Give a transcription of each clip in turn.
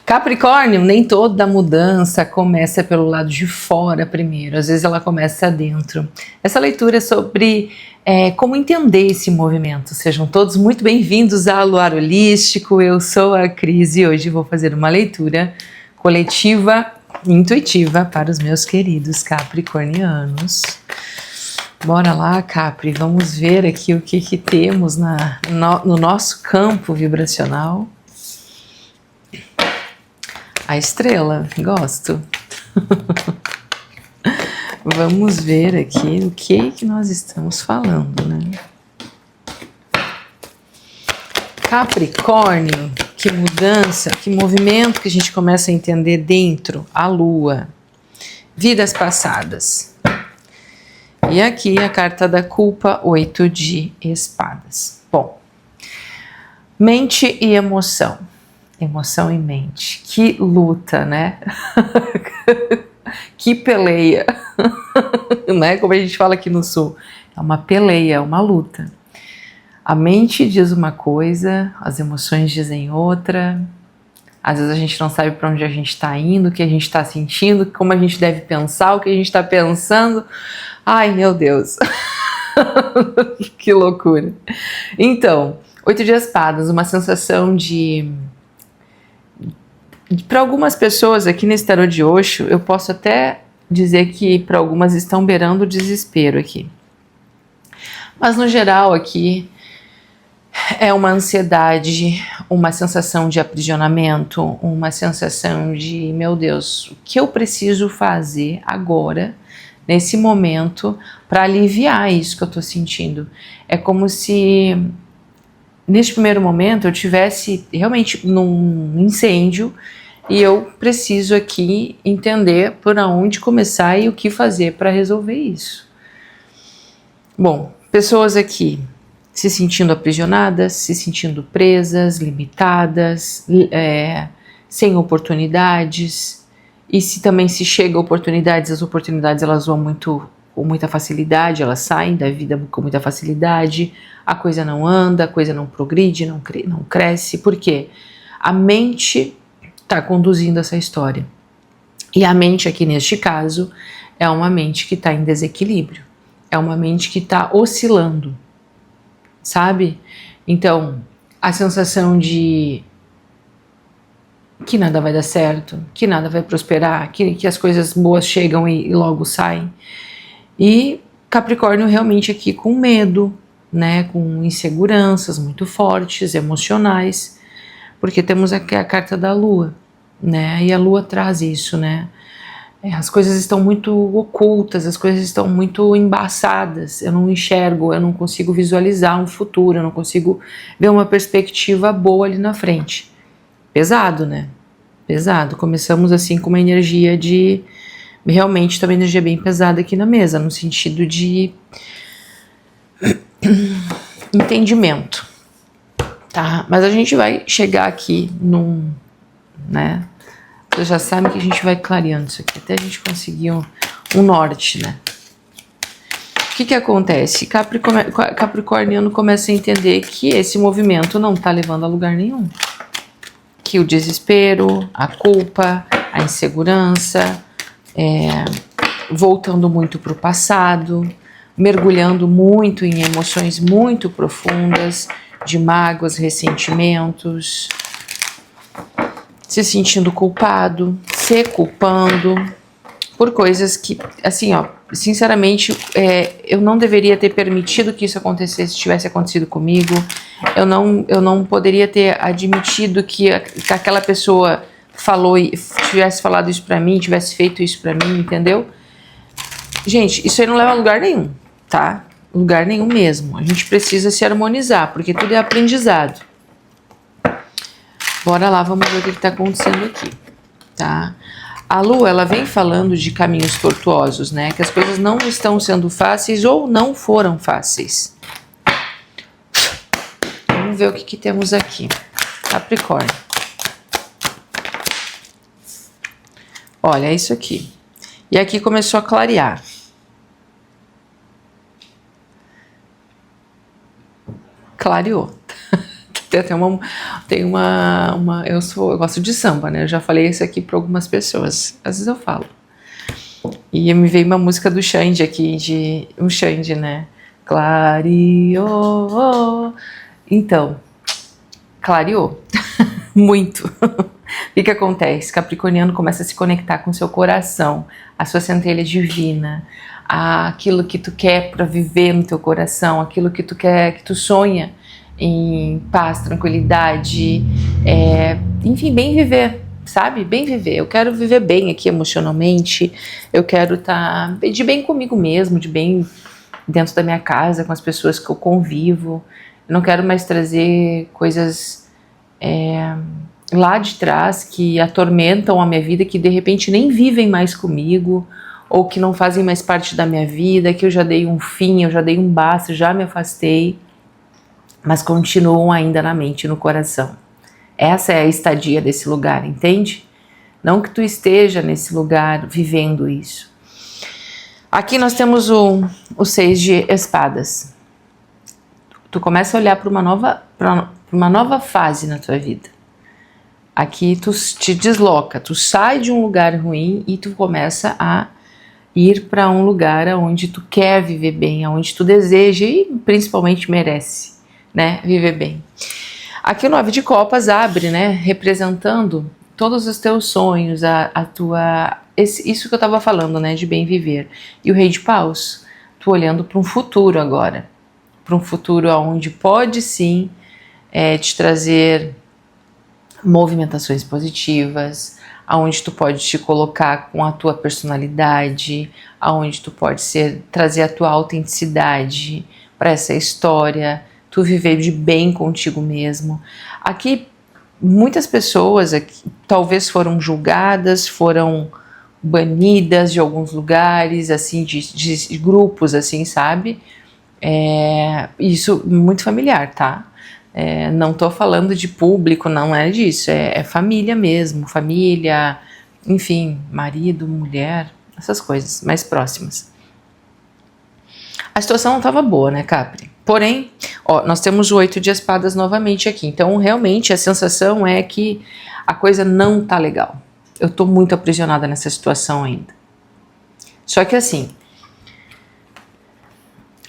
Capricórnio, nem toda mudança começa pelo lado de fora primeiro, às vezes ela começa dentro. Essa leitura é sobre como entender esse movimento. Sejam todos muito bem-vindos ao Luar Holístico, eu sou a Cris e hoje vou fazer uma leitura coletiva intuitiva para os meus queridos capricornianos. Bora lá, Capri, vamos ver aqui o que temos no nosso campo vibracional. A estrela, gosto. Vamos ver aqui o que nós estamos falando, né? Capricórnio, que mudança, que movimento que a gente começa a entender dentro, a lua, vidas passadas. E aqui a carta da culpa, 8 de espadas. Bom, mente e emoção. Emoção e mente. Que luta, né? Que peleia. Né? Como a gente fala aqui no sul. É uma peleia, é uma luta. A mente diz uma coisa, as emoções dizem outra. Às vezes a gente não sabe para onde a gente está indo, o que a gente está sentindo, como a gente deve pensar, o que a gente está pensando. Ai, meu Deus. Que loucura. Então, 8 de espadas, uma sensação de... Para algumas pessoas aqui nesse tarô de Osho, eu posso até dizer que para algumas estão beirando o desespero aqui. Mas no geral aqui é uma ansiedade, uma sensação de aprisionamento, uma sensação de, meu Deus, o que eu preciso fazer agora, nesse momento, para aliviar isso que eu estou sentindo. É como se... Neste primeiro momento eu tivesse realmente num incêndio e eu preciso aqui entender por onde começar e o que fazer para resolver isso. Bom, pessoas aqui se sentindo aprisionadas, se sentindo presas, limitadas, sem oportunidades. E se também se chega a oportunidades, as oportunidades elas vão com muita facilidade, elas saem da vida com muita facilidade, a coisa não anda, a coisa não progride, não cresce. Por quê? A mente está conduzindo essa história. E a mente aqui neste caso é uma mente que está em desequilíbrio, é uma mente que está oscilando, sabe? Então, a sensação de que nada vai dar certo, que nada vai prosperar, que as coisas boas chegam e logo saem. E Capricórnio realmente aqui com medo, né, com inseguranças muito fortes, emocionais, porque temos aqui a carta da lua, né, e a lua traz isso, né, as coisas estão muito ocultas, as coisas estão muito embaçadas, eu não enxergo, eu não consigo visualizar um futuro, eu não consigo ver uma perspectiva boa ali na frente. Pesado, né, pesado, começamos assim com uma energia de... Realmente também energia bem pesada aqui na mesa, no sentido de entendimento, tá? Mas a gente vai chegar aqui né? Você já sabe que a gente vai clareando isso aqui, até a gente conseguir um norte, né? O que acontece? Capricorniano começa a entender que esse movimento não tá levando a lugar nenhum. Que o desespero, a culpa, a insegurança... voltando muito para o passado, mergulhando muito em emoções muito profundas, de mágoas, ressentimentos, se sentindo culpado, se culpando por coisas que, assim, ó, sinceramente, eu não deveria ter permitido que isso acontecesse, tivesse acontecido comigo, eu não poderia ter admitido que aquela pessoa falou e tivesse falado isso pra mim, tivesse feito isso pra mim, entendeu? Gente, isso aí não leva a lugar nenhum, tá? Lugar nenhum mesmo. A gente precisa se harmonizar, porque tudo é aprendizado. Bora lá, vamos ver o que tá acontecendo aqui, tá? A lua, ela vem falando de caminhos tortuosos, né? Que as coisas não estão sendo fáceis ou não foram fáceis. Vamos ver o que temos aqui. Capricórnio. Olha, é isso aqui. E aqui começou a clarear. Clareou. Tem até eu gosto de samba, né? Eu já falei isso aqui para algumas pessoas. Às vezes eu falo. E me veio uma música do Xande aqui, um Xande, né? Clareou. Então, clareou. Muito. O que acontece? Capricorniano começa a se conectar com o seu coração, a sua centelha divina, aquilo que tu quer para viver no teu coração, aquilo que tu quer, que tu sonha em paz, tranquilidade, enfim, bem viver, sabe? Bem viver. Eu quero viver bem aqui emocionalmente, eu quero estar de bem comigo mesmo, de bem dentro da minha casa, com as pessoas que eu convivo. Eu não quero mais trazer coisas lá de trás que atormentam a minha vida, que de repente nem vivem mais comigo, ou que não fazem mais parte da minha vida, que eu já dei um fim, eu já dei um basta, já me afastei, mas continuam ainda na mente e no coração. Essa é a estadia desse lugar, entende? Não que tu esteja nesse lugar vivendo isso. Aqui nós temos o 6 de espadas. Tu começa a olhar para uma nova fase na tua vida. Aqui tu te desloca, tu sai de um lugar ruim e tu começa a ir para um lugar onde tu quer viver bem, onde tu deseja e principalmente merece, né, viver bem. Aqui o 9 de copas abre, né, representando todos os teus sonhos, isso que eu estava falando, né, de bem viver. E o rei de paus, tu olhando para um futuro agora, para um futuro onde pode sim te trazer movimentações positivas, aonde tu pode te colocar com a tua personalidade, aonde tu pode trazer a tua autenticidade para essa história, tu viver de bem contigo mesmo. Aqui muitas pessoas aqui, talvez foram julgadas, foram banidas de alguns lugares, assim, de grupos, assim, sabe? Isso muito familiar, tá? Não tô falando de público, não é disso, é família mesmo, família, enfim, marido, mulher, essas coisas mais próximas. A situação não estava boa, né, Capri? Porém, nós temos o 8 de espadas novamente aqui, então realmente a sensação é que a coisa não tá legal. Eu tô muito aprisionada nessa situação ainda. Só que assim,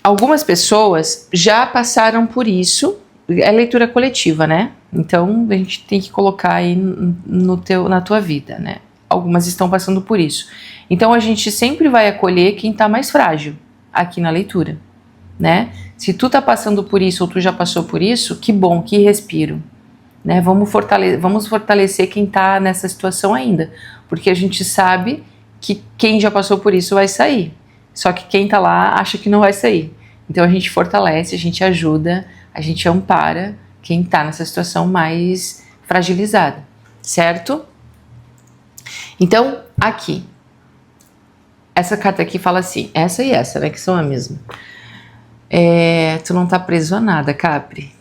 algumas pessoas já passaram por isso. É leitura coletiva, né? Então a gente tem que colocar aí na tua vida, né? Algumas estão passando por isso. Então a gente sempre vai acolher quem tá mais frágil aqui na leitura, né? Se tu tá passando por isso ou tu já passou por isso, que bom, que respiro, né? Vamos fortalecer quem tá nessa situação ainda, porque a gente sabe que quem já passou por isso vai sair. Só que quem tá lá acha que não vai sair. Então a gente fortalece, a gente ajuda, a gente ampara quem está nessa situação mais fragilizada, certo? Então, aqui, essa carta aqui fala assim, essa e essa, né, que são a mesma. Tu não tá preso a nada, Capri.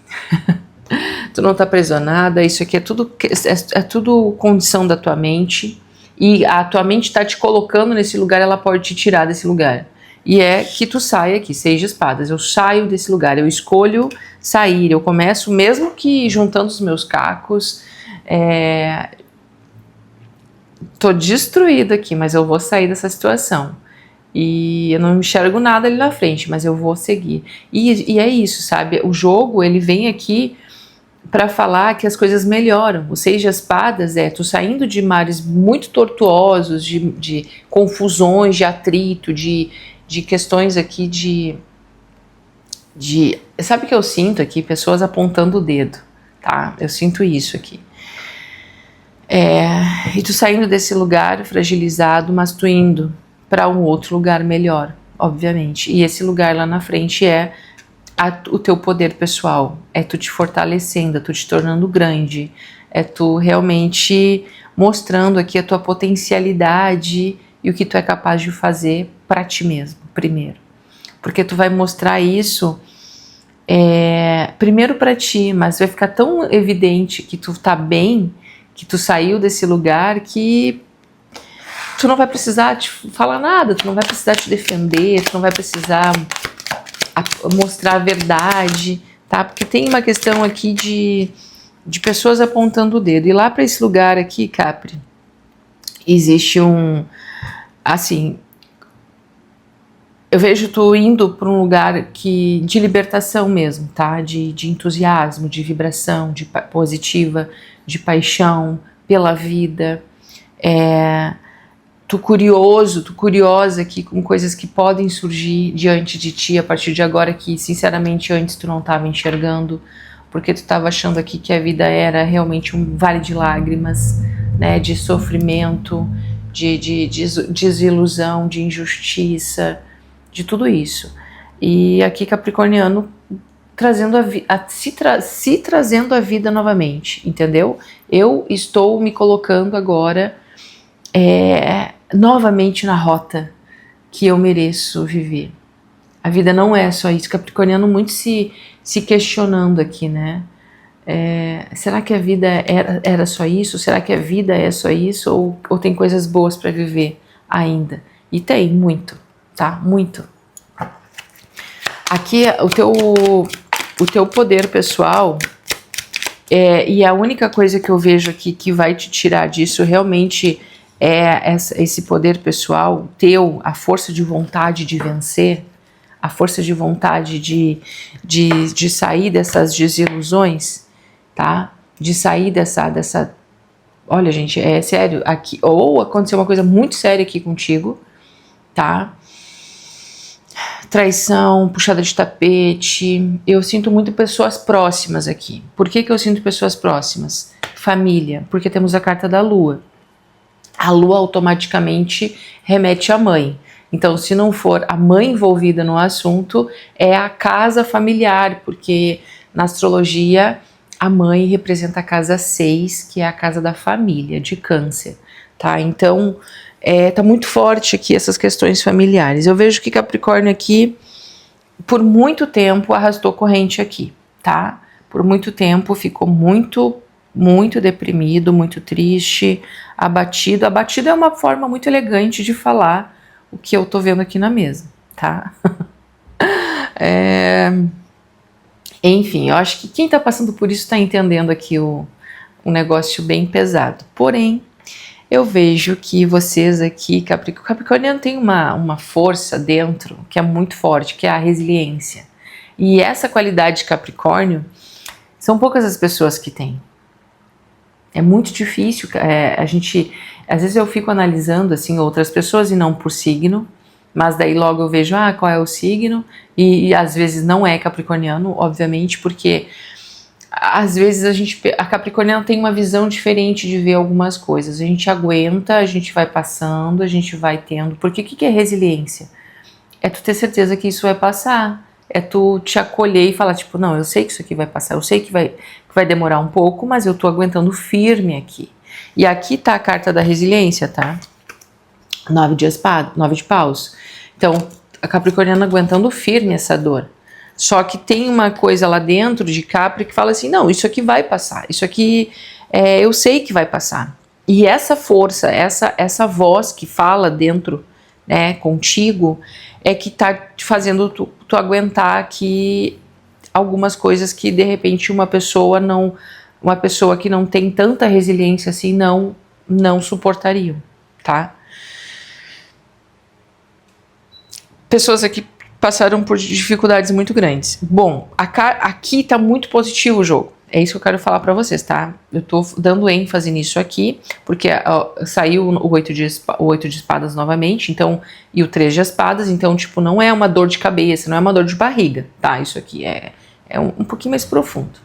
Tu não tá preso a nada, isso aqui é tudo condição da tua mente, e a tua mente tá te colocando nesse lugar, ela pode te tirar desse lugar. E é que tu saia aqui, 6 de espadas, eu saio desse lugar, eu escolho sair, eu começo, mesmo que juntando os meus cacos, tô destruída aqui, mas eu vou sair dessa situação. E eu não enxergo nada ali na frente, mas eu vou seguir. E é isso, sabe? O jogo, ele vem aqui para falar que as coisas melhoram. O 6 de espadas tu saindo de mares muito tortuosos, de confusões, de atrito, de questões aqui sabe o que eu sinto aqui? Pessoas apontando o dedo, tá? Eu sinto isso aqui. E tu saindo desse lugar fragilizado, mas tu indo para um outro lugar melhor, obviamente. E esse lugar lá na frente é o teu poder pessoal, é tu te fortalecendo, é tu te tornando grande, é tu realmente mostrando aqui a tua potencialidade e o que tu é capaz de fazer para ti mesmo, primeiro. Porque tu vai mostrar isso primeiro para ti, mas vai ficar tão evidente que tu tá bem, que tu saiu desse lugar, que tu não vai precisar te falar nada, tu não vai precisar te defender, tu não vai precisar mostrar a verdade, tá? Porque tem uma questão aqui de pessoas apontando o dedo. E lá para esse lugar aqui, Capri, existe assim, eu vejo tu indo para um lugar de libertação mesmo, tá? De entusiasmo, de vibração, positiva, de paixão pela vida. Tu curiosa aqui com coisas que podem surgir diante de ti a partir de agora, que sinceramente antes tu não estava enxergando, porque tu estava achando aqui que a vida era realmente um vale de lágrimas, né, de sofrimento, de desilusão, de injustiça, de tudo isso. E aqui Capricorniano trazendo se trazendo a vida novamente, entendeu? Eu estou me colocando agora novamente na rota que eu mereço viver. A vida não é só isso. Capricorniano muito se questionando aqui, né? Será que a vida era só isso? Será que a vida é só isso? Ou tem coisas boas para viver ainda? E tem, muito, tá? Muito. Aqui o teu poder pessoal, e a única coisa que eu vejo aqui que vai te tirar disso realmente esse poder pessoal teu, a força de vontade de vencer, a força de vontade de sair dessas desilusões, tá? De sair dessa... Olha, gente, é sério, aqui, ou aconteceu uma coisa muito séria aqui contigo, tá? Traição, puxada de tapete. Eu sinto muito pessoas próximas aqui. Por que eu sinto pessoas próximas? Família, porque temos a carta da lua. A lua automaticamente remete à mãe. Então, se não for a mãe envolvida no assunto, é a casa familiar, porque na astrologia a mãe representa a casa 6, que é a casa da família, de Câncer, tá? Então, tá muito forte aqui essas questões familiares. Eu vejo que Capricórnio aqui, por muito tempo, arrastou corrente aqui, tá? Por muito tempo ficou muito deprimido, muito triste, abatido. Abatido é uma forma muito elegante de falar o que eu tô vendo aqui na mesa, tá? Enfim, eu acho que quem tá passando por isso tá entendendo aqui um negócio bem pesado. Porém, eu vejo que vocês aqui, Capricorniano tem uma força dentro que é muito forte, que é a resiliência. E essa qualidade de Capricórnio, são poucas as pessoas que têm. É muito difícil, às vezes eu fico analisando assim outras pessoas e não por signo, mas daí logo eu vejo qual é o signo, e às vezes não é capricorniano, obviamente, porque às vezes a capricorniana tem uma visão diferente de ver algumas coisas. A gente aguenta, a gente vai passando, a gente vai tendo, porque o que é resiliência? É tu ter certeza que isso vai passar. É tu te acolher e falar, tipo, não, eu sei que isso aqui vai passar, eu sei que vai demorar um pouco, mas eu tô aguentando firme aqui. E aqui tá a carta da resiliência, tá? 9 de paus. Então, a capricorniana aguentando firme essa dor. Só que tem uma coisa lá dentro de Capri que fala assim, não, isso aqui vai passar, isso aqui eu sei que vai passar. E essa força, essa voz que fala dentro, né, contigo, é que tá te fazendo tu aguentar aqui algumas coisas que de repente uma pessoa que não tem tanta resiliência assim não suportariam, tá? Pessoas aqui passaram por dificuldades muito grandes. Bom, aqui tá muito positivo o jogo. É isso que eu quero falar pra vocês, tá? Eu tô dando ênfase nisso aqui, porque saiu o 8 de espadas novamente, então, e o 3 de espadas, então, tipo, não é uma dor de cabeça, não é uma dor de barriga, tá? Isso aqui é um pouquinho mais profundo.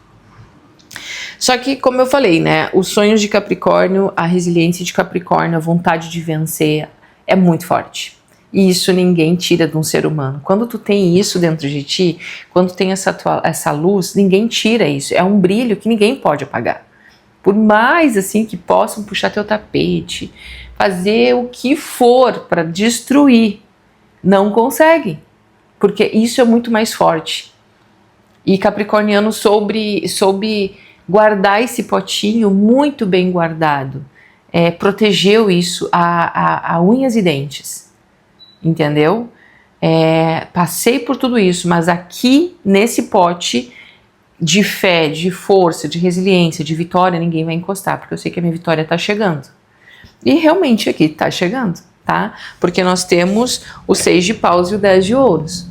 Só que, como eu falei, né, os sonhos de Capricórnio, a resiliência de Capricórnio, a vontade de vencer é muito forte. E isso ninguém tira de um ser humano. Quando tu tem isso dentro de ti, quando tu tem essa luz, ninguém tira isso. É um brilho que ninguém pode apagar. Por mais assim que possam puxar teu tapete, fazer o que for para destruir, não consegue. Porque isso é muito mais forte. E Capricorniano soube guardar esse potinho muito bem guardado. Protegeu isso a unhas e dentes. Entendeu? Passei por tudo isso, mas aqui nesse pote de fé, de força, de resiliência, de vitória, ninguém vai encostar, porque eu sei que a minha vitória está chegando. E realmente aqui está chegando, tá? Porque nós temos o 6 de paus e o 10 de ouros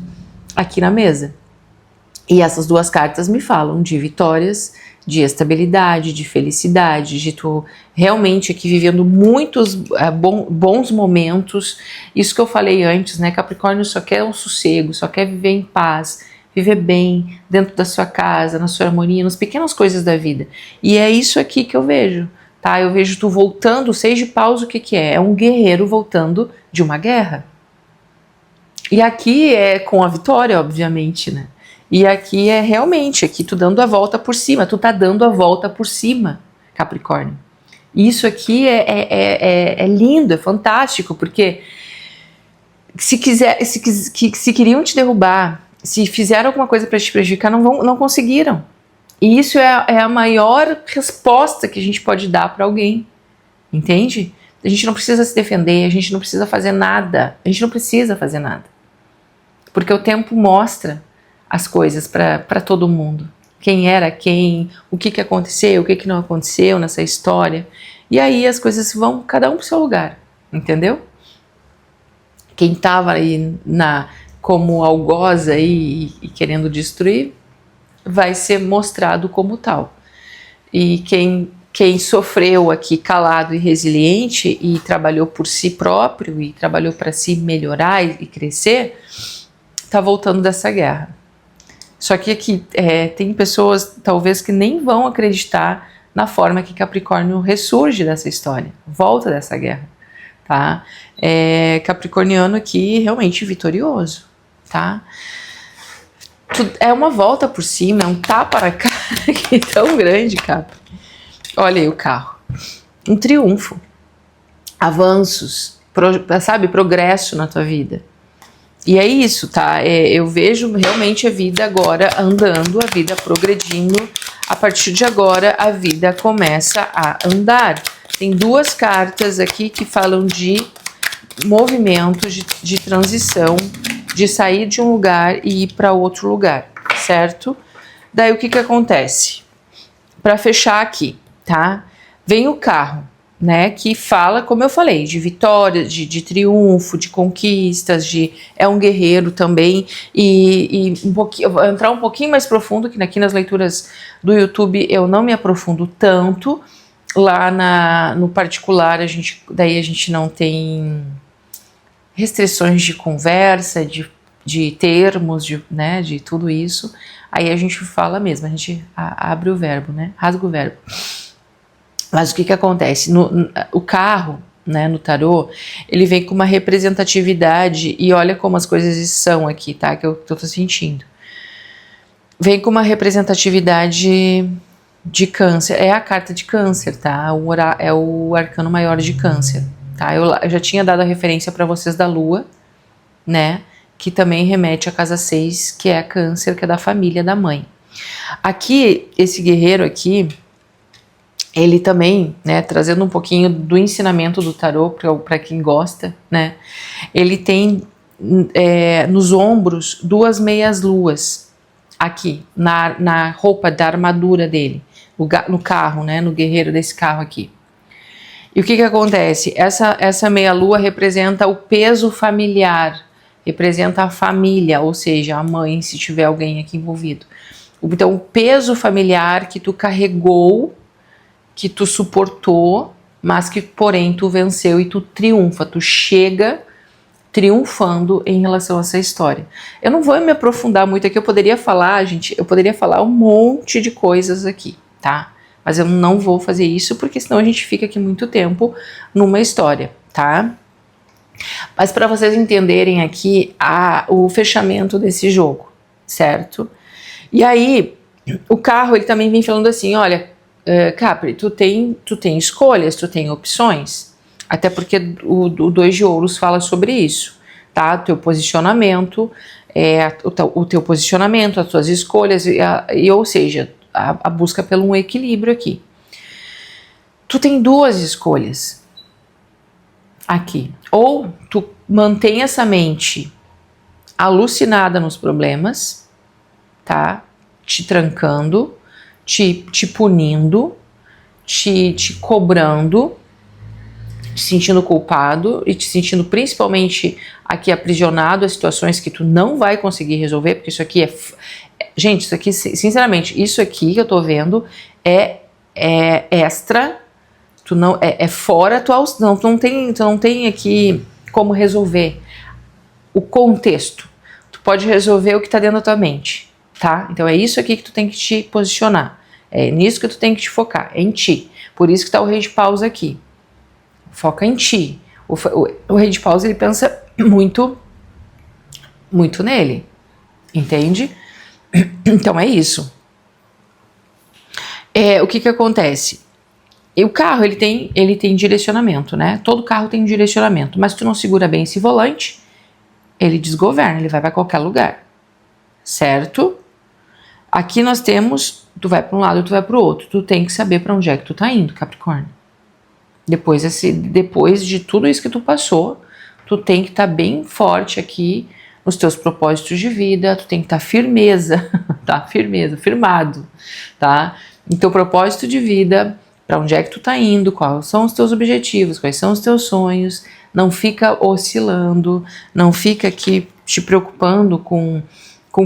aqui na mesa. E essas duas cartas me falam de vitórias, de estabilidade, de felicidade, de tu realmente aqui vivendo muitos bons momentos. Isso que eu falei antes, né? Capricórnio só quer um sossego, só quer viver em paz, viver bem dentro da sua casa, na sua harmonia, nas pequenas coisas da vida. E é isso aqui que eu vejo, tá? Eu vejo tu voltando, o 6 de paus, o que que é? É um guerreiro voltando de uma guerra. E aqui é com a vitória, obviamente, né? E aqui é realmente, aqui tu dando a volta por cima, tu tá dando a volta por cima, Capricórnio. Isso aqui é lindo, é fantástico, porque se queriam te derrubar, se fizeram alguma coisa para te prejudicar, não conseguiram. E isso é a maior resposta que a gente pode dar para alguém, entende? A gente não precisa se defender, a gente não precisa fazer nada, porque o tempo mostra as coisas para todo mundo. Quem era quem, o que aconteceu, o que não aconteceu nessa história. E aí as coisas vão cada um pro seu lugar, entendeu? Quem estava aí como algoz aí e querendo destruir, vai ser mostrado como tal. E quem sofreu aqui calado e resiliente e trabalhou por si próprio e trabalhou para se melhorar e crescer, tá voltando dessa guerra. Só que aqui tem pessoas talvez que nem vão acreditar na forma que Capricórnio ressurge dessa história, volta dessa guerra, tá? Capricorniano aqui realmente vitorioso, tá? É uma volta por cima, é um tapa na cara aqui tão grande, Capri. Olha aí o carro. Um triunfo, avanços, progresso na tua vida. E é isso, tá? Eu vejo realmente a vida agora andando, a vida progredindo. A partir de agora, a vida começa a andar. Tem duas cartas aqui que falam de movimento, de transição, de sair de um lugar e ir para outro lugar, certo? Daí o que acontece? Para fechar aqui, tá? Vem o carro, né, que fala, como eu falei, de vitória, de triunfo, de conquistas, é um guerreiro também, e eu vou entrar um pouquinho mais profundo, que aqui nas leituras do YouTube eu não me aprofundo tanto, lá no particular daí a gente não tem restrições de conversa, de termos, né, de tudo isso, aí a gente fala mesmo, a gente abre o verbo, né, rasga o verbo. Mas o que acontece? O carro, né, no tarô, ele vem com uma representatividade, e olha como as coisas são aqui, tá? Que eu tô sentindo. Vem com uma representatividade de câncer. É a carta de câncer, tá? É o arcano maior de câncer, tá? Eu já tinha dado a referência para vocês da lua, né? Que também remete à casa 6, que é a câncer, que é da família, da mãe. Aqui, esse guerreiro aqui, ele também, né, trazendo um pouquinho do ensinamento do tarô para quem gosta, né, ele tem nos ombros 2 meias luas aqui, na roupa da armadura dele, no carro, né, no guerreiro desse carro aqui. E o que acontece? Essa meia lua representa o peso familiar, representa a família, ou seja, a mãe, se tiver alguém aqui envolvido. Então, o peso familiar que tu carregou, que tu suportou, mas que porém tu venceu e tu triunfa, tu chega triunfando em relação a essa história. Eu não vou me aprofundar muito aqui, eu poderia falar um monte de coisas aqui, tá? Mas eu não vou fazer isso, porque senão a gente fica aqui muito tempo numa história, tá? Mas para vocês entenderem aqui o fechamento desse jogo, certo? E aí, o carro, ele também vem falando assim, olha, Capri, tu tem escolhas, tu tem opções, até porque o 2 de ouros fala sobre isso, tá? Teu posicionamento, o teu posicionamento, as tuas escolhas, ou seja, a busca pelo um equilíbrio aqui. Tu tem 2 escolhas aqui, ou tu mantém essa mente alucinada nos problemas, tá? te trancando, te punindo, te cobrando, te sentindo culpado e te sentindo principalmente aqui aprisionado a situações que tu não vai conseguir resolver, porque isso aqui gente, isso aqui, sinceramente, isso aqui que eu tô vendo é extra, tu não, é fora, tu não tem aqui como resolver o contexto. Tu pode resolver o que tá dentro da tua mente, tá? Então é isso aqui que tu tem que te posicionar, é nisso que tu tem que te focar, é em ti. Por isso que tá o Rei de Paus aqui. Foca em ti. O Rei de Paus, ele pensa muito nele, entende? Então é isso. O que acontece? E o carro, ele tem direcionamento, né? Todo carro tem direcionamento, mas se tu não segura bem esse volante, ele desgoverna, ele vai para qualquer lugar, certo? Aqui nós temos, tu vai para um lado, tu vai para o outro, tu tem que saber para onde é que tu tá indo, Capricórnio. Depois de tudo isso que tu passou, tu tem que estar bem forte aqui nos teus propósitos de vida, tu tem que estar firmeza, tá? Firmado, tá? Em teu propósito de vida, para onde é que tu tá indo, quais são os teus objetivos, quais são os teus sonhos, não fica oscilando, não fica aqui te preocupando com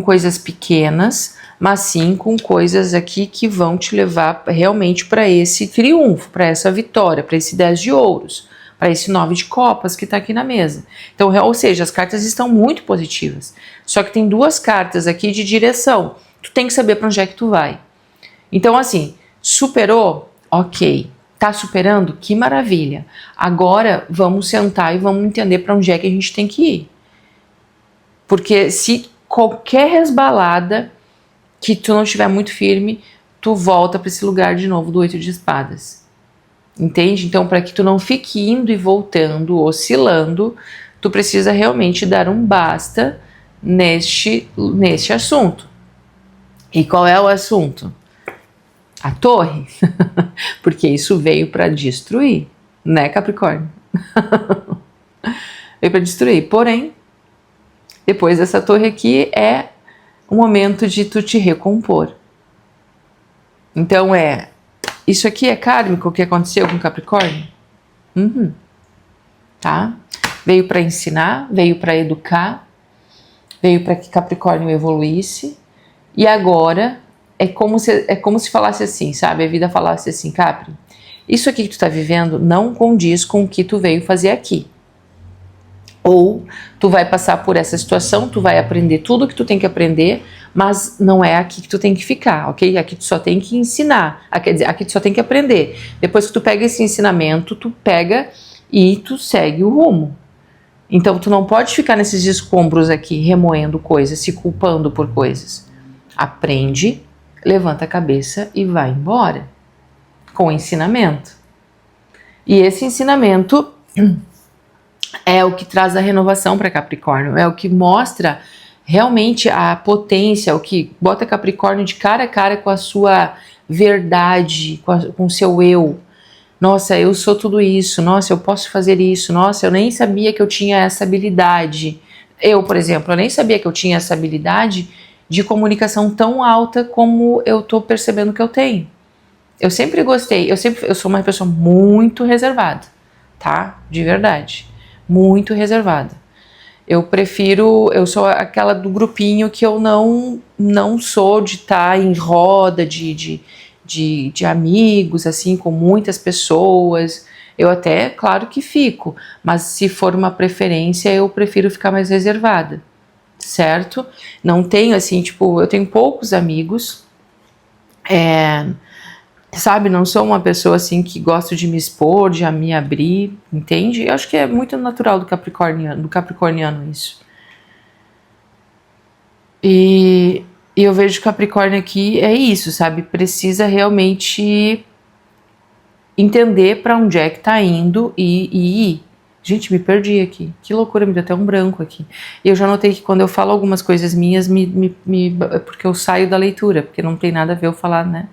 coisas pequenas, mas sim com coisas aqui que vão te levar realmente para esse triunfo, para essa vitória, para esse 10 de ouros, para esse 9 de copas que está aqui na mesa. Então, ou seja, as cartas estão muito positivas. Só que tem duas cartas aqui de direção. Tu tem que saber para onde é que tu vai. Então, assim, superou? Ok. Tá superando? Que maravilha. Agora, vamos sentar e vamos entender para onde é que a gente tem que ir. Porque se qualquer resbalada que tu não estiver muito firme, tu volta para esse lugar de novo do 8 de espadas. Entende? Então, para que tu não fique indo e voltando, oscilando, tu precisa realmente dar um basta neste assunto. E qual é o assunto? A torre. Porque isso veio para destruir, né, Capricórnio? Veio para destruir. Porém, depois dessa torre aqui é o momento de tu te recompor. Então isso aqui é kármico, o que aconteceu com Capricórnio? Tá? Veio para ensinar, veio para educar, veio para que Capricórnio evoluísse, e agora é como se falasse assim, sabe? A vida falasse assim, Capri, isso aqui que tu tá vivendo não condiz com o que tu veio fazer aqui. Ou tu vai passar por essa situação, tu vai aprender tudo o que tu tem que aprender, mas não é aqui que tu tem que ficar, ok? Aqui tu só tem que ensinar, quer dizer, aqui tu só tem que aprender. Depois que tu pega esse ensinamento, tu pega e tu segue o rumo. Então tu não pode ficar nesses escombros aqui, remoendo coisas, se culpando por coisas. Aprende, levanta a cabeça e vai embora. Com ensinamento. E esse ensinamento é o que traz a renovação para Capricórnio, é o que mostra realmente a potência, o que bota Capricórnio de cara a cara com a sua verdade, com o seu eu. Nossa, eu sou tudo isso, nossa, eu posso fazer isso, nossa, eu nem sabia que eu tinha essa habilidade. Eu, por exemplo, eu nem sabia que eu tinha essa habilidade de comunicação tão alta como eu tô percebendo que eu tenho. Eu sempre gostei, eu sou uma pessoa muito reservada, tá? De verdade. Muito reservada. Eu sou aquela do grupinho que eu não sou de estar em roda de amigos, assim, com muitas pessoas. Eu até, claro que fico, mas se for uma preferência, eu prefiro ficar mais reservada, certo? Não tenho, assim, tipo, eu tenho poucos amigos, sabe, não sou uma pessoa assim que gosto de me expor, de me abrir, entende? Eu acho que é muito natural do capricorniano isso. E eu vejo Capricórnio aqui é isso, sabe? Precisa realmente entender para onde é que tá indo e ir. Gente, me perdi aqui. Que loucura, me deu até um branco aqui. E eu já notei que quando eu falo algumas coisas minhas, porque eu saio da leitura, porque não tem nada a ver eu falar, né?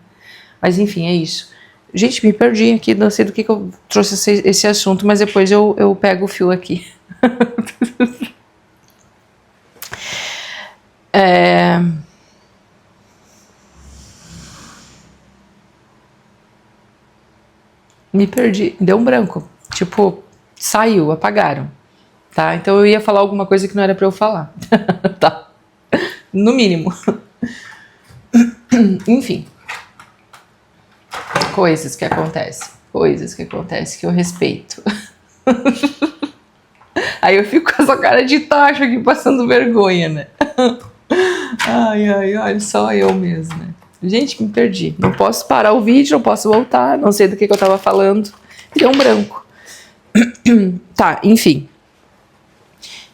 Mas enfim, é isso. Gente, me perdi aqui, não sei do que eu trouxe esse assunto, mas depois eu pego o fio aqui. Me perdi, deu um branco. Tipo, saiu, apagaram. Tá? Então eu ia falar alguma coisa que não era pra eu falar. Tá. No mínimo. Enfim. Coisas que acontecem. Coisas que acontecem que eu respeito. Aí eu fico com essa cara de tacho aqui passando vergonha, né? Ai, só eu mesmo, né? Gente, me perdi. Não posso parar o vídeo, não posso voltar, não sei do que eu tava falando. Deu um branco. Tá, enfim.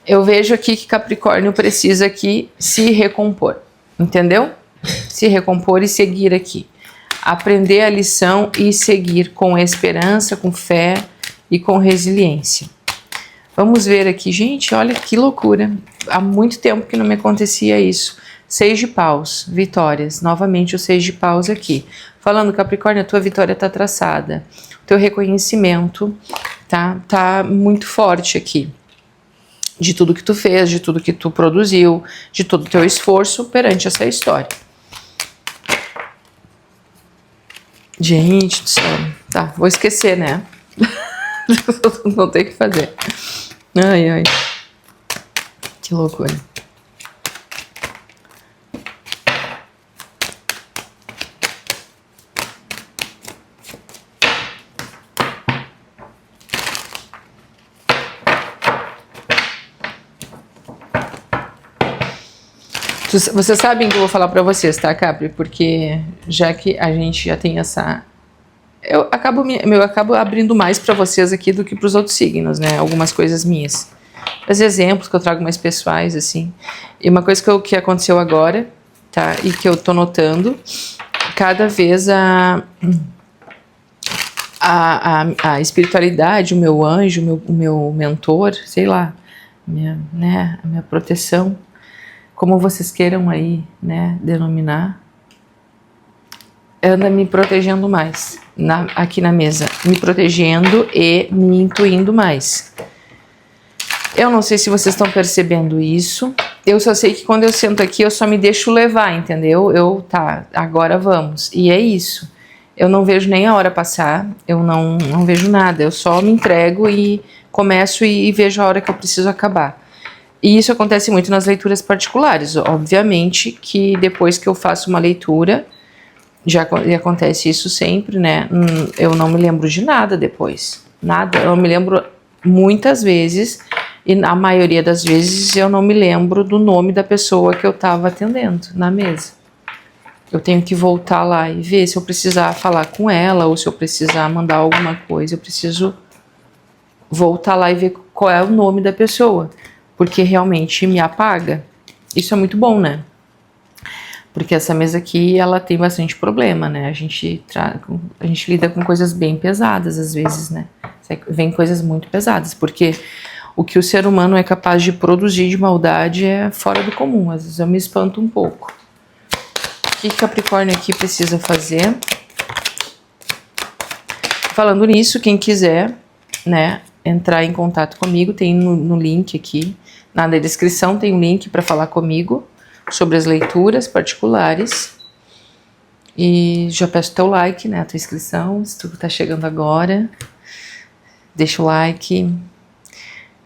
Eu vejo aqui que Capricórnio precisa aqui se recompor, entendeu? Se recompor e seguir aqui. Aprender a lição e seguir com esperança, com fé e com resiliência. Vamos ver aqui, gente, olha que loucura. Há muito tempo que não me acontecia isso. 6 de paus, vitórias. Novamente o 6 de paus aqui. Falando, Capricórnio, a tua vitória tá traçada. O teu reconhecimento tá muito forte aqui. De tudo que tu fez, de tudo que tu produziu, de todo o teu esforço perante essa história. Gente do céu. Tá, vou esquecer, né? Não tem o que fazer. Ai. Que loucura. Vocês sabem que eu vou falar pra vocês, tá, Capri? Porque já que a gente já tem essa... Eu acabo abrindo mais pra vocês aqui do que pros outros signos, né? Algumas coisas minhas. Os exemplos que eu trago mais pessoais, assim. E uma coisa que aconteceu agora, tá? E que eu tô notando, cada vez a espiritualidade, o meu anjo, o meu mentor, sei lá, a minha proteção, como vocês queiram aí, né, denominar, anda me protegendo mais, aqui na mesa, me protegendo e me intuindo mais. Eu não sei se vocês estão percebendo isso, eu só sei que quando eu sento aqui, eu só me deixo levar, entendeu? Tá, agora vamos, e é isso. Eu não vejo nem a hora passar, eu não vejo nada, eu só me entrego e começo e vejo a hora que eu preciso acabar. E isso acontece muito nas leituras particulares. Obviamente que depois que eu faço uma leitura, já acontece isso sempre, né? Eu não me lembro de nada depois. Nada. Eu me lembro muitas vezes, e na maioria das vezes eu não me lembro do nome da pessoa que eu estava atendendo na mesa. Eu tenho que voltar lá e ver se eu precisar falar com ela, ou se eu precisar mandar alguma coisa, eu preciso voltar lá e ver qual é o nome da pessoa. Porque realmente me apaga. Isso é muito bom, né? Porque essa mesa aqui, ela tem bastante problema, né? A gente lida com coisas bem pesadas às vezes, né? Vem coisas muito pesadas, porque o que o ser humano é capaz de produzir de maldade é fora do comum. Às vezes eu me espanto um pouco. O que Capricórnio aqui precisa fazer? Falando nisso, quem quiser, né, entrar em contato comigo, tem no link aqui. Na descrição tem um link para falar comigo sobre as leituras particulares. E já peço teu like, né, a tua inscrição, se tu tá chegando agora. Deixa o like,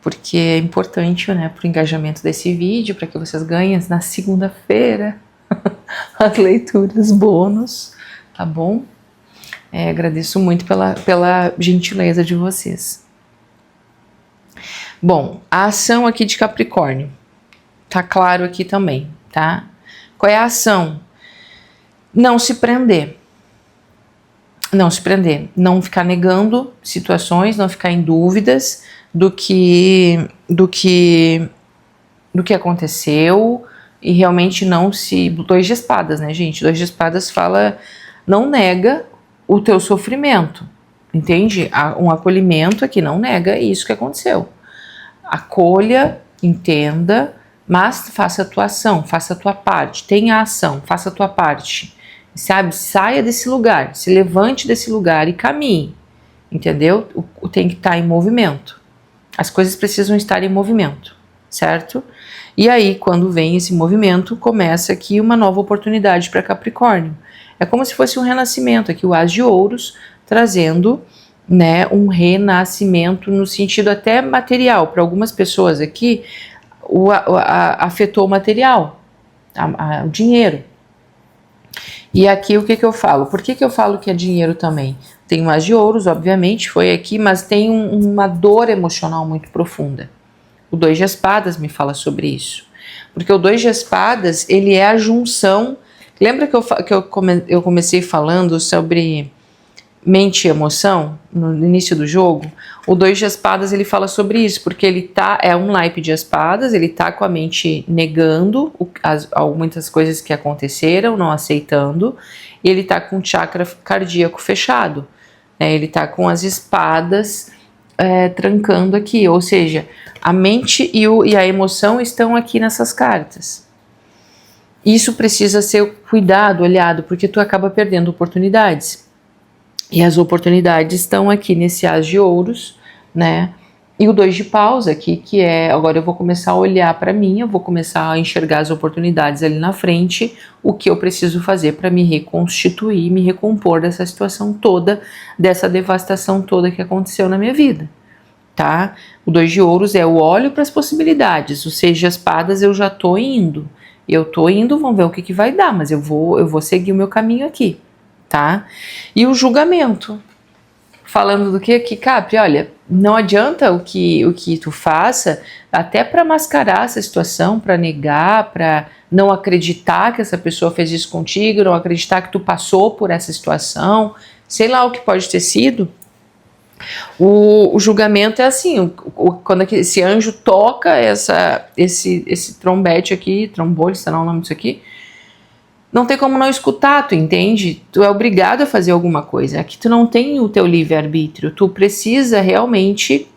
porque é importante, né, pro engajamento desse vídeo, para que vocês ganhem na segunda-feira as leituras bônus, tá bom? Agradeço muito pela gentileza de vocês. Bom, a ação aqui de Capricórnio, tá claro aqui também, tá? Qual é a ação? Não se prender. Não se prender, não ficar negando situações, não ficar em dúvidas do que aconteceu e realmente não se... 2 de espadas, né, gente? 2 de espadas fala, não nega o teu sofrimento, entende? Um acolhimento aqui não nega isso que aconteceu. Acolha, entenda, mas faça a tua ação, faça a tua parte, tenha a ação, faça a tua parte, sabe? Saia desse lugar, se levante desse lugar e caminhe, entendeu? Tem que estar em movimento, as coisas precisam estar em movimento, certo? E aí, quando vem esse movimento, começa aqui uma nova oportunidade para Capricórnio. É como se fosse um renascimento aqui, o As de Ouros, trazendo né, um renascimento no sentido até material. Para algumas pessoas aqui, afetou o material, o dinheiro. E aqui o que eu falo? Por que eu falo que é dinheiro também? Tem o As de Ouros, obviamente, foi aqui, mas tem uma dor emocional muito profunda. O 2 de Espadas me fala sobre isso. Porque o 2 de Espadas, ele é a junção. Lembra que eu comecei falando sobre mente e emoção no início do jogo? O 2 de Espadas, ele fala sobre isso, porque ele é um naipe de espadas, ele tá com a mente negando muitas coisas que aconteceram, não aceitando, e ele tá com o chakra cardíaco fechado, né? Ele tá com as espadas trancando aqui, ou seja, a mente e a emoção estão aqui nessas cartas. Isso precisa ser cuidado, olhado, porque tu acaba perdendo oportunidades. E as oportunidades estão aqui nesse As de Ouros, né? E o 2 de Paus aqui, que é... Agora eu vou começar a olhar para mim, eu vou começar a enxergar as oportunidades ali na frente, o que eu preciso fazer para me reconstituir, me recompor dessa situação toda, dessa devastação toda que aconteceu na minha vida, tá? O 2 de Ouros é o olho para as possibilidades, o 6 de Espadas eu já tô indo. Vamos ver o que vai dar, mas eu vou seguir o meu caminho aqui. Tá? E o julgamento, falando do que Capri, olha, não adianta o que tu faça, até para mascarar essa situação, para negar, para não acreditar que essa pessoa fez isso contigo, não acreditar que tu passou por essa situação, sei lá o que pode ter sido. O julgamento é assim, quando esse anjo toca esse trombete aqui, trombone, sei lá o nome disso aqui, não tem como não escutar, tu entende? Tu é obrigado a fazer alguma coisa. Aqui tu não tem o teu livre-arbítrio. Tu precisa realmente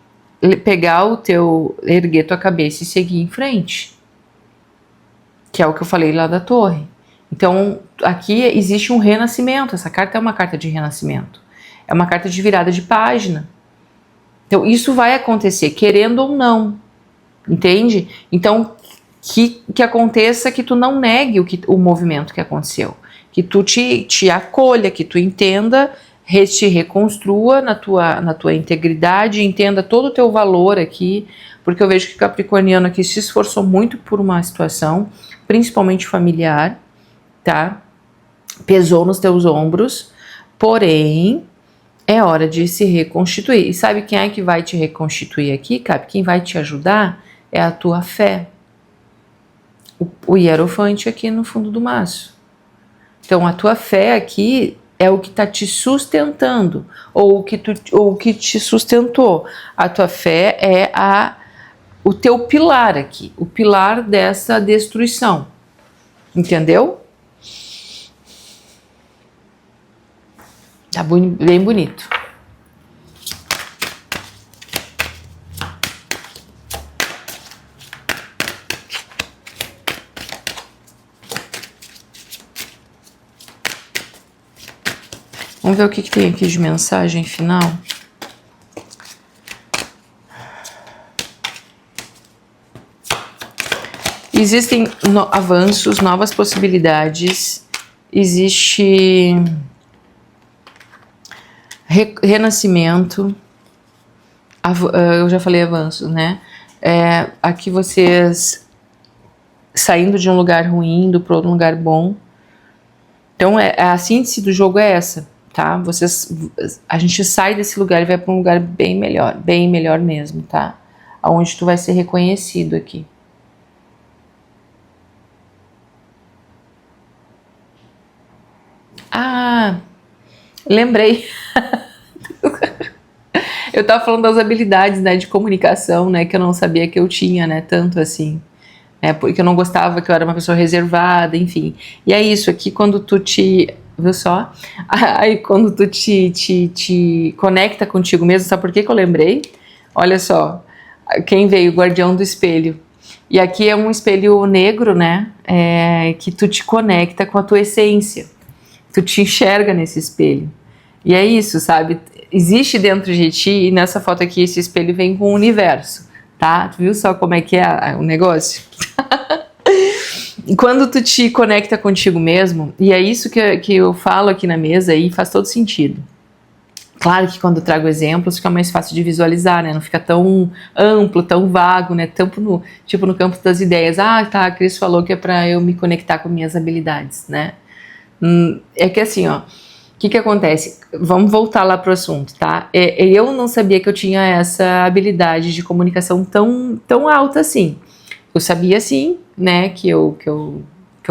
erguer tua cabeça e seguir em frente. Que é o que eu falei lá da torre. Então, aqui existe um renascimento. Essa carta é uma carta de renascimento. É uma carta de virada de página. Então, isso vai acontecer, querendo ou não. Entende? Então, que aconteça, que tu não negue o movimento que aconteceu, que tu te acolha, que tu entenda, te reconstrua na tua integridade, entenda todo o teu valor aqui, porque eu vejo que o capricorniano aqui se esforçou muito por uma situação, principalmente familiar, tá? Pesou nos teus ombros, porém é hora de se reconstituir. E sabe quem é que vai te reconstituir aqui, Cap? Quem vai te ajudar é a tua fé. O hierofante aqui no fundo do maço. Então a tua fé aqui é o que está te sustentando, ou o que te sustentou. A tua fé é o teu pilar aqui, o pilar dessa destruição. Entendeu? Tá bem bonito. Vamos ver o que tem aqui de mensagem final. Existem avanços, novas possibilidades, existe renascimento, eu já falei avanço, né? Aqui vocês saindo de um lugar ruim, indo para outro lugar bom. Então a síntese do jogo é essa. Tá? A gente sai desse lugar e vai para um lugar bem melhor mesmo, tá? Onde tu vai ser reconhecido aqui. Ah, lembrei. Eu tava falando das habilidades, né, de comunicação, né, que eu não sabia que eu tinha, né, tanto assim. Porque eu não gostava, que eu era uma pessoa reservada, enfim. E é isso aqui, quando tu viu só? Aí quando tu te conecta contigo mesmo, sabe por que eu lembrei? Olha só, quem veio? O guardião do espelho. E aqui é um espelho negro, né? Que tu te conecta com a tua essência. Tu te enxerga nesse espelho. E é isso, sabe? Existe dentro de ti, e nessa foto aqui, esse espelho vem com o universo, tá? Tu viu só como é que é o negócio? Quando tu te conecta contigo mesmo, e é isso que eu falo aqui na mesa e faz todo sentido. Claro que quando eu trago exemplos fica mais fácil de visualizar, né? Não fica tão amplo, tão vago, né? Tipo no campo das ideias. Ah, tá, a Cris falou que é pra eu me conectar com minhas habilidades, né? É que assim, ó, o que acontece? Vamos voltar lá pro assunto, tá? Eu não sabia que eu tinha essa habilidade de comunicação tão alta assim. Eu sabia, sim, né, que eu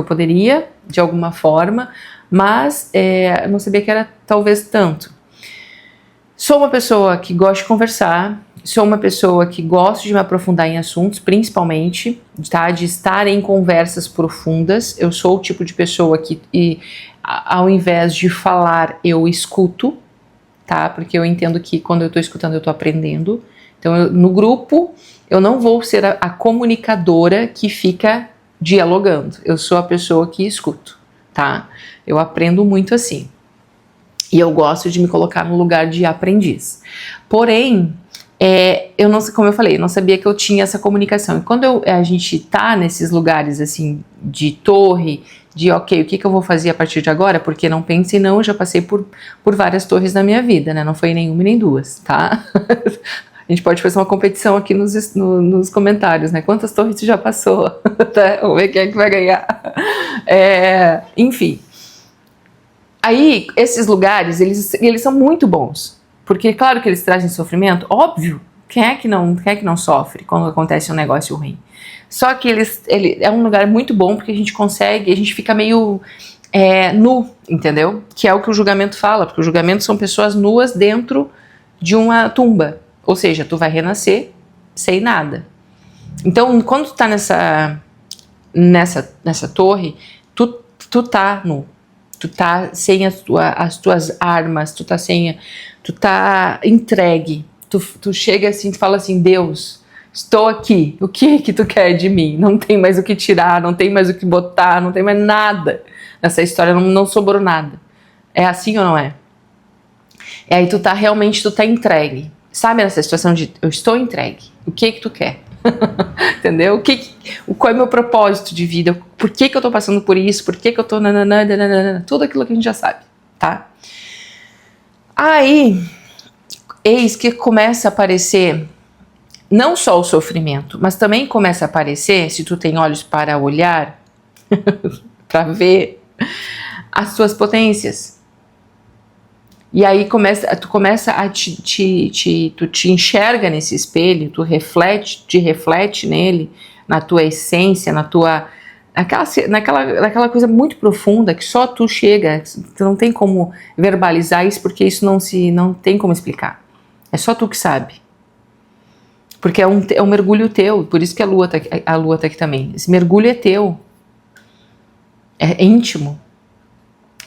poderia, de alguma forma, mas eu não sabia que era talvez tanto. Sou uma pessoa que gosta de conversar, sou uma pessoa que gosta de me aprofundar em assuntos, principalmente, tá? De estar em conversas profundas. Eu sou o tipo de pessoa que, ao invés de falar, eu escuto, tá? Porque eu entendo que quando eu tô escutando, eu tô aprendendo. Então, no grupo, eu não vou ser a comunicadora que fica dialogando. Eu sou a pessoa que escuto, tá? Eu aprendo muito assim. E eu gosto de me colocar no lugar de aprendiz. Porém, eu não, como eu falei, não sabia que eu tinha essa comunicação. E quando a gente tá nesses lugares assim de torre, de ok, o que eu vou fazer a partir de agora? Porque não pense não, eu já passei por várias torres na minha vida, né? Não foi nenhuma nem duas, tá? A gente pode fazer uma competição aqui nos comentários, né? Quantas torres você já passou? Tá? Vamos ver quem é que vai ganhar. Enfim. Aí, esses lugares, eles são muito bons. Porque, claro que eles trazem sofrimento, óbvio. Quem é que não sofre quando acontece um negócio ruim? Só que ele é um lugar muito bom porque a gente fica meio nu, entendeu? Que é o que o julgamento fala, porque o julgamento são pessoas nuas dentro de uma tumba. Ou seja, tu vai renascer sem nada. Então, quando tu tá nessa torre, tu tá nu. Tu tá sem as tuas armas, tu tá entregue. Tu chega assim, tu fala assim, Deus, estou aqui, o que tu quer de mim? Não tem mais o que tirar, não tem mais o que botar, não tem mais nada. Nessa história não sobrou nada. É assim ou não é? E aí tu tá entregue. Sabe essa situação de eu estou entregue, o que tu quer? Entendeu? Qual é o meu propósito de vida? Por que eu tô passando por isso? Por que eu tô nananana, tudo aquilo que a gente já sabe, tá? Aí, eis que começa a aparecer não só o sofrimento, mas também começa a aparecer, se tu tem olhos para olhar, para ver as tuas potências. E aí tu começa a tu te enxerga nesse espelho, te reflete nele, na tua essência, naquela coisa muito profunda que só tu chega, tu não tem como verbalizar isso porque isso não tem como explicar. É só tu que sabe. Porque é um mergulho teu, por isso que a lua tá aqui também. Esse mergulho é teu. É íntimo.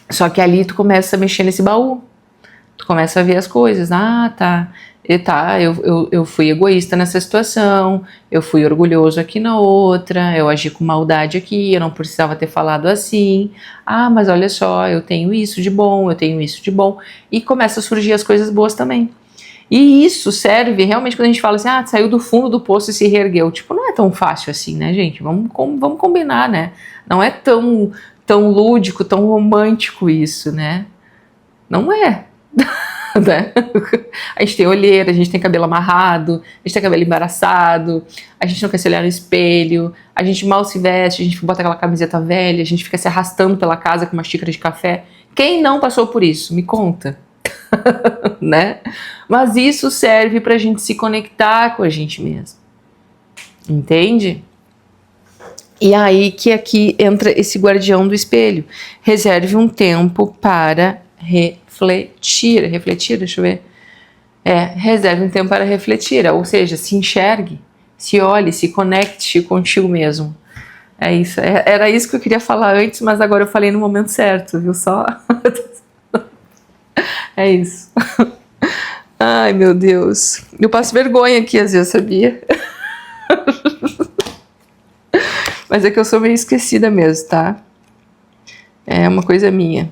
Só que ali tu começa a mexer nesse baú. Tu começa a ver as coisas. Ah, tá. Eu fui egoísta nessa situação, eu fui orgulhoso aqui na outra, eu agi com maldade aqui, eu não precisava ter falado assim. Ah, mas olha só, eu tenho isso de bom, eu tenho isso de bom. E começa a surgir as coisas boas também. E isso serve realmente quando a gente fala assim, saiu do fundo do poço e se reergueu. Tipo, não é tão fácil assim, né, gente? Vamos combinar, né? Não é tão lúdico, tão romântico isso, né? Não é. Né? A gente tem olheira, a gente tem cabelo amarrado, a gente tem cabelo embaraçado, a gente não quer se olhar no espelho, a gente mal se veste, a gente bota aquela camiseta velha, a gente fica se arrastando pela casa com uma xícara de café. Quem não passou por isso? Me conta. Né? Mas isso serve pra gente se conectar com a gente mesmo. Entende? E aí que aqui entra esse guardião do espelho. Reserve um tempo para refletir, deixa eu ver. Reserve um tempo para refletir, ou seja, se enxergue, se olhe, se conecte contigo mesmo. É isso, era isso que eu queria falar antes, mas agora eu falei no momento certo, viu só? É isso. Ai, meu Deus. Eu passo vergonha aqui às vezes, sabia? Mas é que eu sou meio esquecida mesmo, tá? É uma coisa minha.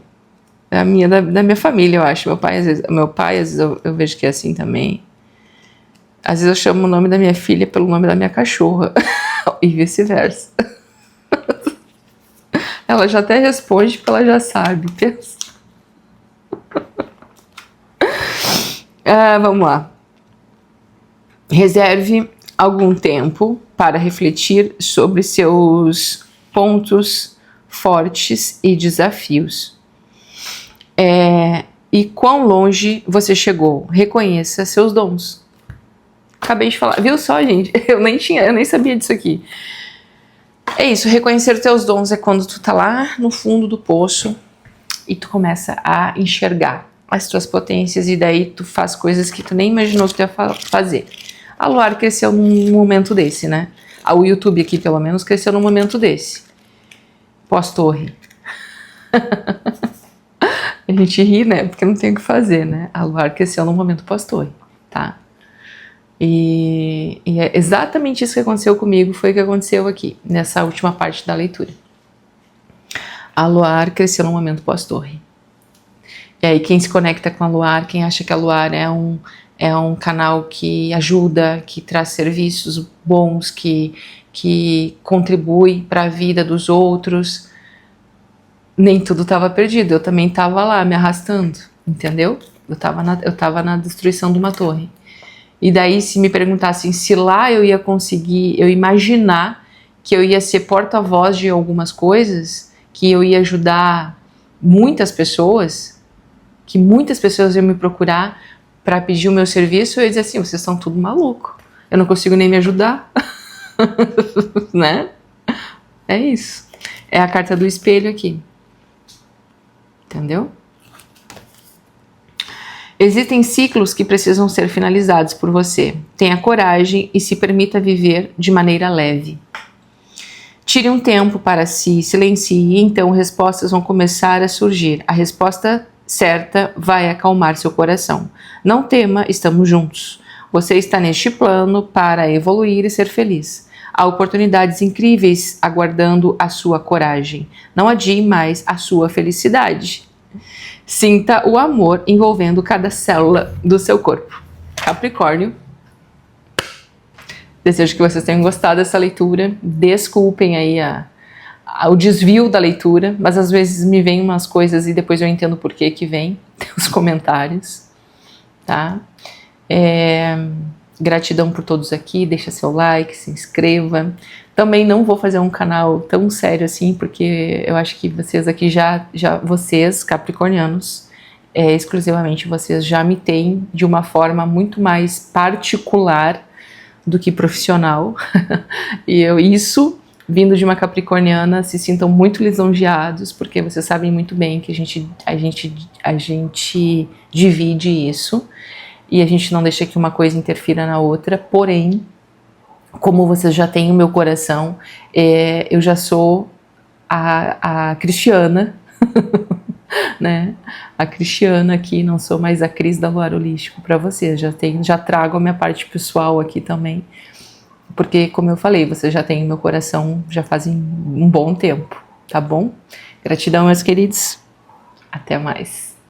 É a minha, da minha família, eu acho. Meu pai, às vezes eu vejo que é assim também. Às vezes eu chamo o nome da minha filha pelo nome da minha cachorra. E vice-versa. Ela já até responde porque ela já sabe. Pensa. Vamos lá. Reserve algum tempo para refletir sobre seus pontos fortes e desafios. E quão longe você chegou. Reconheça seus dons. Acabei de falar. Viu só, gente? Eu nem sabia disso aqui. É isso, reconhecer os teus dons é quando tu tá lá no fundo do poço e tu começa a enxergar as tuas potências e daí tu faz coisas que tu nem imaginou que tu ia fazer. A Luar cresceu num momento desse, né? O YouTube aqui, pelo menos, cresceu num momento desse. Pós-torre. A gente ri, né? Porque não tem o que fazer, né? A Luar cresceu num momento pós-torre, tá? E é exatamente isso que aconteceu comigo, foi o que aconteceu aqui, nessa última parte da leitura. A Luar cresceu num momento pós-torre. E aí quem se conecta com a Luar, quem acha que a Luar é um canal que ajuda, que traz serviços bons, que contribui para a vida dos outros, nem tudo estava perdido, eu também estava lá me arrastando, entendeu? Eu tava na destruição de uma torre. E daí se me perguntassem se lá eu ia conseguir, eu imaginar que eu ia ser porta-voz de algumas coisas, que eu ia ajudar muitas pessoas, que muitas pessoas iam me procurar para pedir o meu serviço, eu ia dizer assim, vocês estão tudo maluco, eu não consigo nem me ajudar, né? É isso. É a carta do espelho aqui. Entendeu? Existem ciclos que precisam ser finalizados por você. Tenha coragem e se permita viver de maneira leve. Tire um tempo para si, silencie, e então respostas vão começar a surgir. A resposta certa vai acalmar seu coração. Não tema, estamos juntos. Você está neste plano para evoluir e ser feliz. Há oportunidades incríveis aguardando a sua coragem. Não adie mais a sua felicidade. Sinta o amor envolvendo cada célula do seu corpo. Capricórnio. Desejo que vocês tenham gostado dessa leitura. Desculpem aí o desvio da leitura, mas às vezes me vem umas coisas e depois eu entendo por que vem. Os comentários, tá? Gratidão por todos aqui. Deixa seu like, se inscreva. Também não vou fazer um canal tão sério assim, porque eu acho que vocês aqui vocês, capricornianos, exclusivamente vocês já me têm de uma forma muito mais particular do que profissional. E isso, vindo de uma capricorniana, se sintam muito lisonjeados, porque vocês sabem muito bem que a gente divide isso, e a gente não deixa que uma coisa interfira na outra, porém, como vocês já têm o meu coração, eu já sou a Cristiana, né? A Cristiana aqui, não sou mais a Cris da Luar Holístico para vocês, já trago a minha parte pessoal aqui também, porque como eu falei, vocês já têm o meu coração já fazem um bom tempo, tá bom? Gratidão, meus queridos, até mais.